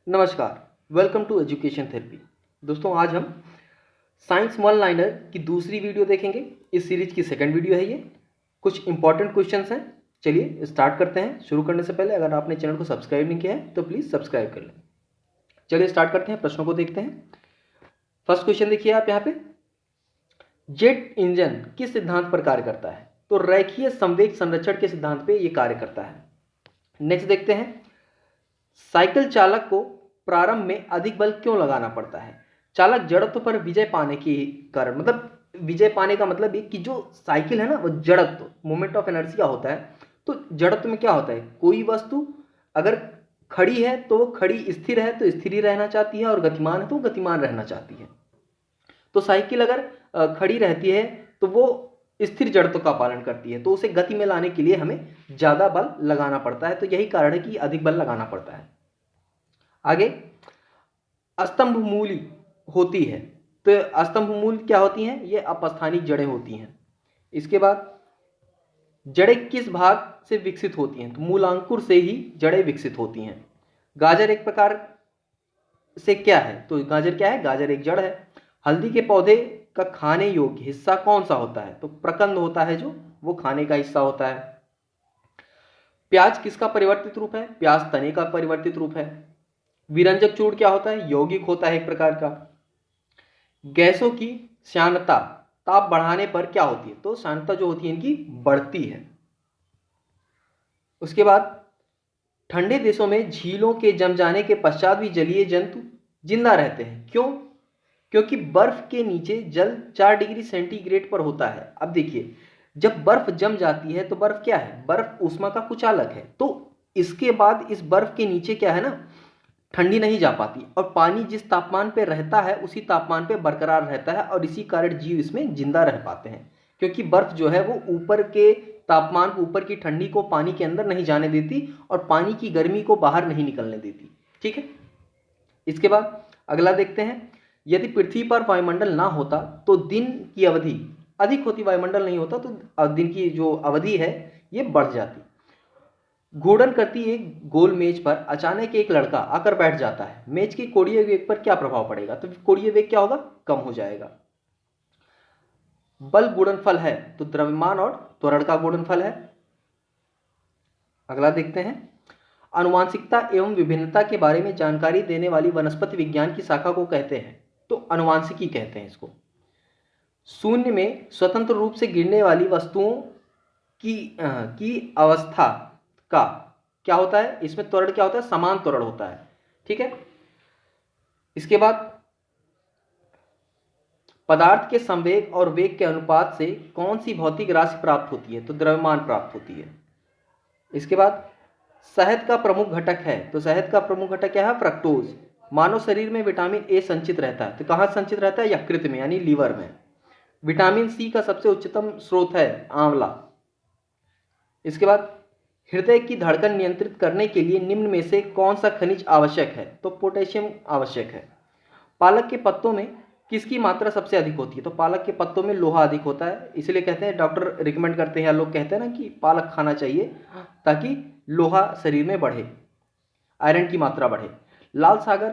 नमस्कार, welcome to education therapy. दोस्तों, आज हम साइंस वन लाइनर की दूसरी वीडियो देखेंगे। इस सीरीज की सेकंड वीडियो है ये। कुछ इंपॉर्टेंट क्वेश्चंस हैं। चलिए स्टार्ट करते हैं। शुरू करने से पहले अगर आपने चैनल को सब्सक्राइब नहीं किया है तो प्लीज़ सब्सक्राइब कर लें। चलिए स्टार्ट करते हैं, प्रश्नों को देखते हैं। फर्स्ट क्वेश्चन देखिए आप यहाँ पे, जेट इंजन किस सिद्धांत पर कार्य करता है? तो रैखिक संवेग संरक्षण के सिद्धांत पे ये कार्य करता है। नेक्स्ट देखते हैं, साइकिल चालक को प्रारंभ में अधिक बल क्यों लगाना पड़ता है? चालक जड़त्व पर विजय पाने के कारण, मतलब विजय पाने का मतलब ये कि जो साइकिल है ना, वो जड़त्व मोमेंट ऑफ इनर्शिया होता है। तो जड़त्व में क्या होता है, कोई वस्तु अगर खड़ी है तो वो खड़ी स्थिर है तो स्थिर ही रहना चाहती है, और गतिमान है तो गतिमान रहना चाहती है। तो साइकिल अगर खड़ी रहती है तो वो स्थिर जड़त्व का पालन करती है, तो उसे गति में लाने के लिए हमें ज़्यादा बल लगाना पड़ता है। तो यही कारण है कि अधिक बल लगाना पड़ता है। आगे, अस्तंभ मूली होती है। तो अस्तंभ मूल क्या होती हैं? ये अपस्थानिक जड़ें होती हैं। इसके बाद जड़ें किस भाग से विकसित होती हैं? तो मूलांकुर से ही जड़ें विकसित होती हैं। गाजर एक प्रकार से क्या है? तो गाजर क्या है? गाजर एक जड़ है। हल्दी के पौधे का खाने योग्य हिस्सा कौन सा होता है? तो प्रकंद होता है, जो वो खाने का हिस्सा होता है। प्याज किसका परिवर्तित रूप है? प्याज तने का परिवर्तित रूप है। विरंजक चूर्ण क्या होता है? यौगिक होता है एक प्रकार का। गैसों की श्यानता ताप बढ़ाने पर क्या होती है? तो श्यानता जो होती है इनकी बढ़ती है। उसके बाद ठंडे देशों में झीलों के जम जाने के पश्चात भी जलीय जंतु जिंदा रहते हैं। क्यों? क्योंकि बर्फ के नीचे जल 4 डिग्री सेंटीग्रेड पर होता है। अब देखिए, जब बर्फ जम जाती है तो बर्फ क्या है? बर्फ ऊष्मा का कुचालक है। तो इसके बाद इस बर्फ के नीचे क्या है ना, ठंडी नहीं जा पाती, और पानी जिस तापमान पे रहता है उसी तापमान पे बरकरार रहता है, और इसी कारण जीव इसमें जिंदा रह पाते हैं। क्योंकि बर्फ जो है वो ऊपर के तापमान, ऊपर की ठंडी को पानी के अंदर नहीं जाने देती, और पानी की गर्मी को बाहर नहीं निकलने देती। ठीक है। इसके बाद अगला देखते हैं, यदि पृथ्वी पर वायुमंडल ना होता तो दिन की अवधि अधिक होती, वायुमंडल नहीं होता तो दिन की जो अवधि है ये बढ़ जाती। घूर्णन करती एक गोल मेज पर अचानक एक लड़का आकर बैठ जाता है। मेज के कोणीय वेग पर क्या प्रभाव पड़ेगा? तो कोणीय वेग क्या होगा? कम हो जाएगा। बल गुणनफल है तो द्रव्यमान और त्वरण का गुणनफल है। अगला देखते हैं, आनुवांशिकता एवं विभिन्नता के बारे में जानकारी देने वाली वनस्पति विज्ञान की शाखा को कहते हैं? तो आनुवांशिकी कहते हैं इसको। शून्य में स्वतंत्र रूप से गिरने वाली वस्तुओं की अवस्था का क्या होता है? इसमें त्वरण क्या होता है? समान त्वरण होता है। ठीक है। इसके बाद पदार्थ के संवेग और वेग के अनुपात से कौन सी भौतिक राशि प्राप्त होती है? तो द्रव्यमान प्राप्त होती है। इसके बाद शहद का प्रमुख घटक है। तो शहद का प्रमुख घटक क्या है? फ्रक्टोज। मानव शरीर में विटामिन ए संचित रहता है। तो कहाँ संचित रहता है? यकृत में, यानी लीवर में। विटामिन सी का सबसे उच्चतम स्रोत है आंवला। इसके बाद हृदय की धड़कन नियंत्रित करने के लिए निम्न में से कौन सा खनिज आवश्यक है? तो पोटेशियम आवश्यक है। पालक के पत्तों में किसकी मात्रा सबसे अधिक होती है? तो पालक के पत्तों में लोहा अधिक होता है। इसलिए कहते हैं, डॉक्टर रिकमेंड करते हैं या लोग कहते हैं ना कि पालक खाना चाहिए ताकि लोहा शरीर में बढ़े, आयरन की मात्रा बढ़े। लाल सागर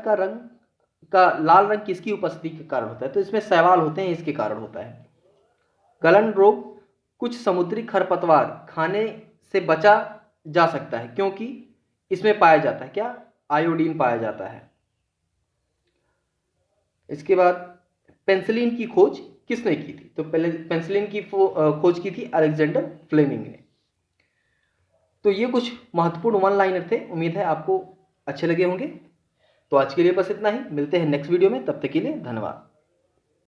का लाल रंग किसकी उपस्थिति के कारण होता है? तो इसमें शैवाल होते हैं, इसके कारण होता है। गलन रोग कुछ समुद्री खरपतवार खाने से बचा जा सकता है क्योंकि इसमें पाया जाता है क्या? आयोडीन पाया जाता है। इसके बाद पेंसिलिन की खोज किसने की थी? तो पहले पेंसिलिन की खोज की थी अलेक्जेंडर फ्लेमिंग ने। तो ये कुछ महत्वपूर्ण वन लाइनर थे। उम्मीद है आपको अच्छे लगे होंगे। तो आज के लिए बस इतना ही। मिलते हैं नेक्स्ट वीडियो में, तब तक के लिए धन्यवाद।